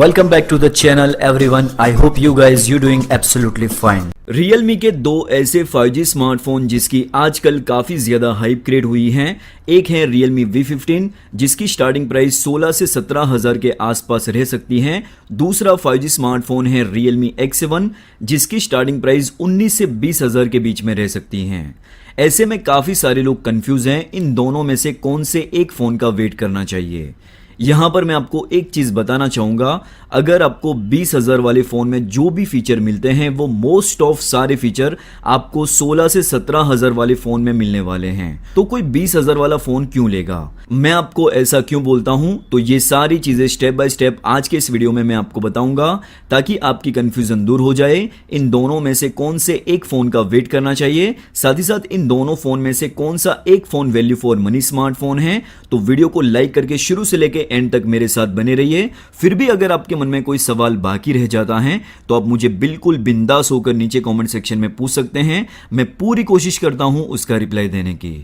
Welcome back to the channel everyone. I hope you guys you doing absolutely fine. Realme के दो ऐसे 5G smartphone जिसकी आजकल काफ़ी ज़्यादा हाइप क्रिएट हुई हैं। एक है Realme V15 जिसकी स्टार्टिंग प्राइस 16 से 17 हज़ार के आसपास रह सकती है। दूसरा 5G स्मार्टफोन है Realme X7 जिसकी स्टार्टिंग प्राइस 19 से 20 हज़ार के बीच में रह सकती हैं। ऐसे में काफ़ी सारे लोग कंफ्यूज हैं इन दोनों में से कौन से एक फ़ोन का वेट करना चाहिए। यहाँ पर मैं आपको एक चीज़ बताना चाहूँगा, अगर आपको 20,000 वाले फ़ोन में जो भी फीचर मिलते हैं वो मोस्ट ऑफ सारे फीचर आपको 16 से 17,000 वाले फ़ोन में मिलने वाले हैं, तो कोई 20,000 वाला फ़ोन क्यों लेगा। मैं आपको ऐसा क्यों बोलता हूँ, तो ये सारी चीज़ें स्टेप बाय स्टेप आज के इस वीडियो में मैं आपको बताऊँगा ताकि आपकी कन्फ्यूज़न दूर हो जाए। इन दोनों में से कौन से एक फ़ोन का वेट करना चाहिए, साथ ही साथ इन दोनों फ़ोन में से कौन सा एक phone value for money smartphone है। तो वीडियो को लाइक करके शुरू से लेके एंड तक मेरे साथ बने रहिए। फिर भी अगर आपके मन में कोई सवाल बाकी रह जाता है तो आप मुझे बिल्कुल बिंदास होकर नीचे कमेंट सेक्शन में पूछ सकते हैं। मैं पूरी कोशिश करता हूं उसका रिप्लाई देने की।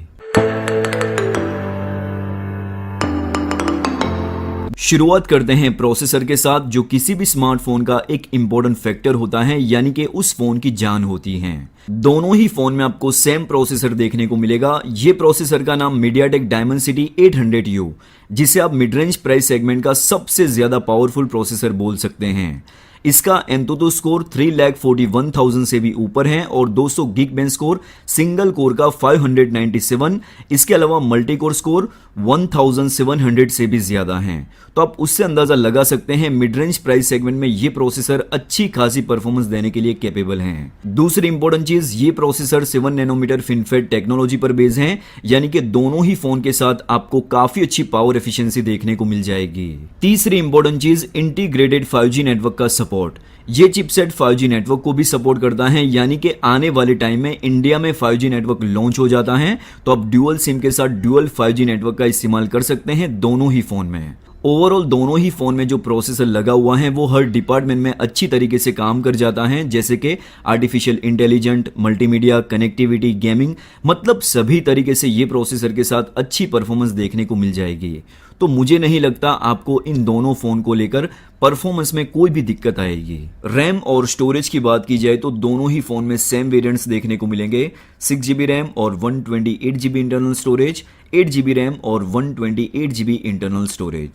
शुरुआत करते हैं प्रोसेसर के साथ, जो किसी भी स्मार्टफोन का एक इंपॉर्टेंट फैक्टर होता है, यानी कि उस फोन की जान होती है। दोनों ही फोन में आपको सेम प्रोसेसर देखने को मिलेगा। ये प्रोसेसर का नाम मीडियाटेक डायमेंसिटी 800U, जिसे आप मिड रेंज प्राइस सेगमेंट का सबसे ज्यादा पावरफुल प्रोसेसर बोल सकते हैं। इसका एंतुतु स्कोर 3,41,000 से भी ऊपर है और 200 gig bench score single core का 597, इसके अलावा मल्टी कोर स्कोर 1700 से भी ज्यादा है। तो आप उससे अंदाजा लगा सकते हैं मिड रेंज प्राइस सेगमेंट में ये प्रोसेसर अच्छी खासी परफॉर्मेंस देने के लिए कैपेबल हैं। दूसरी इंपॉर्टेंट चीज, ये प्रोसेसर 7 नैनोमीटर फिनफेट टेक्नोलॉजी पर बेस्ड है, यानी कि दोनों ही फोन के साथ आपको काफी अच्छी पावर एफिशिएंसी देखने को मिल जाएगी। तीसरी इंपॉर्टेंट चीज, इंटीग्रेटेड 5G नेटवर्क का सपोर्ट। ये चिपसेट 5G नेटवर्क को भी सपोर्ट करता है, यानी कि आने वाले टाइम में इंडिया में 5G नेटवर्क लॉन्च हो जाता है तो आप ड्यूअल सिम के साथ ड्यूअल 5G नेटवर्क का इस्तेमाल कर सकते हैं दोनों ही फोन में। ओवरऑल दोनों ही फोन में जो प्रोसेसर लगा हुआ है वो हर डिपार्टमेंट में अच्छी तरीके से काम कर जाता है, जैसे कि artificial intelligent, multimedia, connectivity, gaming, मतलब सभी तरीके से ये प्रोसेसर के साथ अच्छी परफॉर्मेंस देखने को मिल जाएगी। तो मुझे नहीं लगता आपको इन दोनों फोन को लेकर परफॉर्मेंस में कोई भी दिक्कत आएगी। रैम और स्टोरेज की बात की जाए तो दोनों ही फोन में सेम वेरिएंट्स देखने को मिलेंगे, 6GB रैम और 128GB internal storage, 8GB RAM और 128GB इंटरनल स्टोरेज।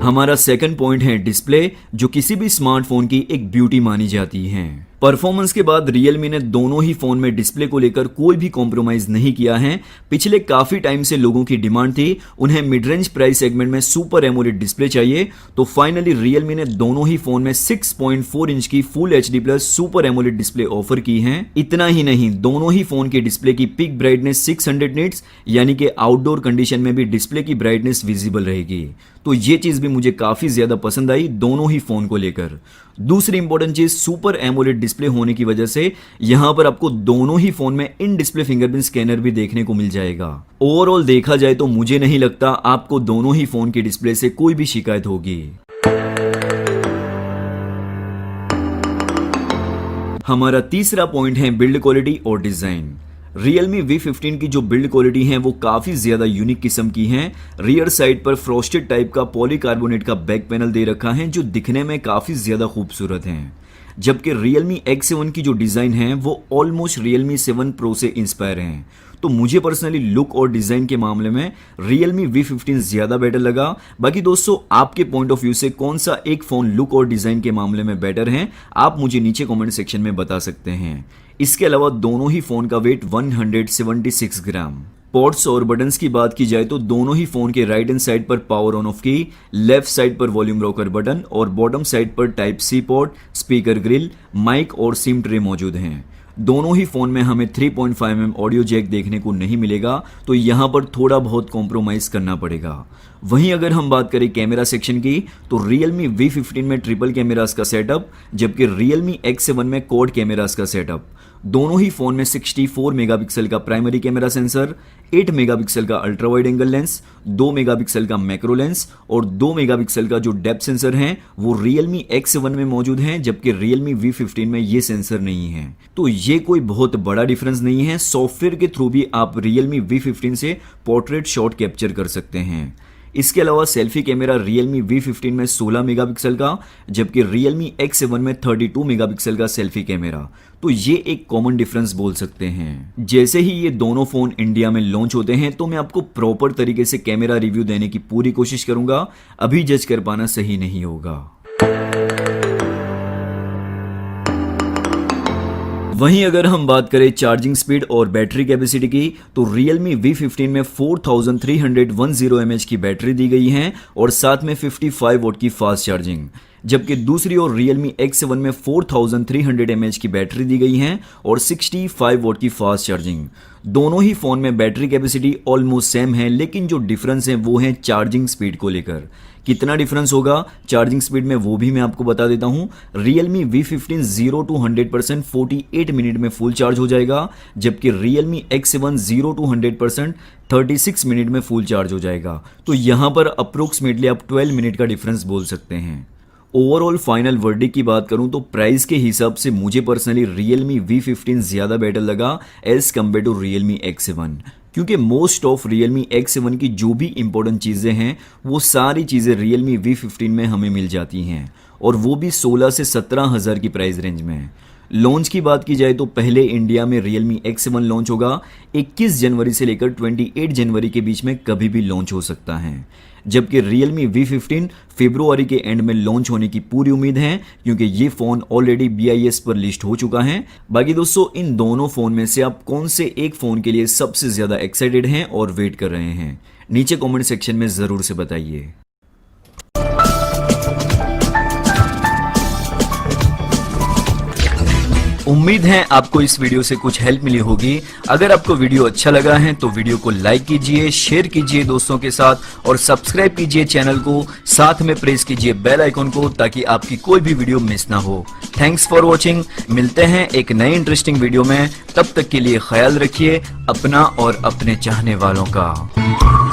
हमारा सेकंड पॉइंट है डिस्प्ले, जो किसी भी स्मार्टफोन की एक ब्यूटी मानी जाती है। परफॉर्मेंस के बाद Realme ने दोनों ही फोन में डिस्प्ले को लेकर कोई भी कॉम्प्रोमाइज नहीं किया है। पिछले काफी टाइम से लोगों की डिमांड थी, उन्हें मिड रेंज प्राइस सेगमेंट में सुपर एमोलेड डिस्प्ले चाहिए, तो फाइनली Realme ने दोनों ही फोन में 6.4 इंच की full HD plus super AMOLED display offer की है। इतना ही नहीं, दोनों ही फोन के डिस्प्ले की पिक ब्राइटनेस 600 निट्स, यानी कि आउटडोर कंडीशन में भी डिस्प्ले की ब्राइटनेस विजिबल रहेगी। तो ये चीज भी मुझे काफी ज्यादा पसंद आई दोनों ही फोन को लेकर। दूसरी इंपॉर्टेंट चीज, सुपर एमोलेड डिस्प्ले होने की वजह से यहां पर आपको दोनों ही फोन में इन डिस्प्ले फिंगरप्रिंट स्कैनर भी देखने को मिल जाएगा। ओवरऑल देखा जाए तो मुझे नहीं लगता आपको दोनों ही फोन के डिस्प्ले से कोई भी शिकायत होगी। हमारा तीसरा पॉइंट है बिल्ड क्वालिटी और डिजाइन। Realme V15 की जो बिल्ड क्वालिटी है वो काफी ज्यादा यूनिक किस्म की है। रियर साइड पर फ्रॉस्टेड टाइप का पॉलीकार्बोनेट का बैक पैनल दे रखा है जो दिखने में काफी ज्यादा खूबसूरत है, जबकि Realme X7 की जो डिजाइन है वो ऑलमोस्ट Realme 7 Pro से इंस्पायर है। तो मुझे पर्सनली लुक और डिजाइन के मामले में Realme V15 ज्यादा बेटर लगा। बाकी दोस्तों, आपके पॉइंट ऑफ व्यू से कौन सा एक फोन लुक और डिजाइन के मामले में बेटर है, आप मुझे नीचे कमेंट सेक्शन में बता सकते हैं। इसके अलावा दोनों ही फोन का वेट 176 ग्राम। पोर्ट्स और बटन्स की बात की जाए तो दोनों ही फोन के राइट हैंड साइड पर पावर ऑन ऑफ की, लेफ्ट साइड पर वॉल्यूम रॉकर बटन और बॉटम साइड पर type C port, speaker grille, mic और सिम ट्रे मौजूद हैं। दोनों ही फोन में हमें 3.5mm ऑडियो जैक देखने को नहीं मिलेगा, तो यहां पर थोड़ा बहुत कॉम्प्रोमाइज करना पड़ेगा। वहीं अगर हम बात करें कैमरा सेक्शन की तो Realme V15 में ट्रिपल कैमरास का सेटअप, जबकि Realme X7 में क्वाड कैमरास का सेटअप। दोनों ही फोन में 64 मेगापिक्सल का प्राइमरी कैमरा सेंसर, 8 मेगापिक्सल का ultra wide angle lens, 2 megapixel का मैक्रो लेंस और 2 मेगापिक्सल का जो डेप्थ सेंसर है वो Realme X7 में मौजूद है, जबकि Realme V15 में ये सेंसर नहीं है। तो ये कोई बहुत बड़ा डिफरेंस नहीं है। सॉफ्टवेयर के थ्रू भी आप Realme V15 से पोर्ट्रेट शॉट कैप्चर कर सकते हैं। इसके अलावा सेल्फी कैमरा Realme V15 में 16 मेगापिक्सल का, जबकि Realme X7 में 32 मेगापिक्सल का सेल्फी कैमरा। तो ये एक कॉमन डिफरेंस बोल सकते हैं। जैसे ही ये दोनों फोन इंडिया में लॉन्च होते हैं तो मैं आपको प्रॉपर तरीके से कैमरा रिव्यू देने की पूरी कोशिश करूंगा, अभी जज कर पाना सही नहीं होगा। वहीं अगर हम बात करें चार्जिंग स्पीड और बैटरी कैपेसिटी की, तो Realme V15 में 4310 mAh की बैटरी दी गई है और साथ में 55 वॉट की फास्ट चार्जिंग, जबकि दूसरी ओर Realme X7 में 4300 mAh की बैटरी दी गई है और 65 वॉट की फास्ट चार्जिंग। दोनों ही फोन में बैटरी कैपेसिटी ऑलमोस्ट सेम है, लेकिन जो डिफरेंस है वो है चार्जिंग स्पीड को लेकर। कितना डिफरेंस होगा चार्जिंग स्पीड में वो भी मैं आपको बता देता हूं। Realme V15 0 to 100% 48 मिनट में फुल चार्ज हो जाएगा, जबकि Realme X7 0 to 100% 36 मिनट में फुल चार्ज हो जाएगा। तो यहां पर अप्रोक्सीमेटली आप 12 मिनट का डिफरेंस बोल सकते हैं। ओवरऑल फाइनल वर्डिक्ट की बात करूं तो प्राइस के हिसाब से मुझे पर्सनली Realme V15 ज्यादा बेटर लगा as compare to Realme X7, क्योंकि मोस्ट ऑफ Realme X7 की जो भी इंपॉर्टेंट चीज़ें हैं वो सारी चीज़ें Realme V15 में हमें मिल जाती हैं, और वो भी 16 से 17 हज़ार की प्राइस रेंज में। लॉन्च की बात की जाए तो पहले इंडिया में Realme X7 लॉन्च होगा 21 जनवरी से लेकर 28 जनवरी के बीच में कभी भी लॉन्च हो सकता है, जबकि Realme V15 फरवरी के एंड में लॉन्च होने की पूरी उम्मीद है, क्योंकि ये फ़ोन ऑलरेडी BIS पर लिस्ट हो चुका है। बाकी दोस्तों, इन दोनों फ़ोन में से आप कौन से एक फ़ोन के लिए सबसे ज़्यादा एक्साइटेड हैं और वेट कर रहे हैं, नीचे कमेंट सेक्शन में ज़रूर से बताइए। उम्मीद है आपको इस वीडियो से कुछ हेल्प मिली होगी। अगर आपको वीडियो अच्छा लगा है तो वीडियो को लाइक कीजिए, शेयर कीजिए दोस्तों के साथ और सब्सक्राइब कीजिए चैनल को, साथ में प्रेस कीजिए बेल आइकन को ताकि आपकी कोई भी वीडियो मिस ना हो। Thanks for watching. मिलते हैं एक नई इंटरेस्टिंग वीडियो में, तब तक के लिए ख्याल रखिए अपना और अपने चाहने वालों का।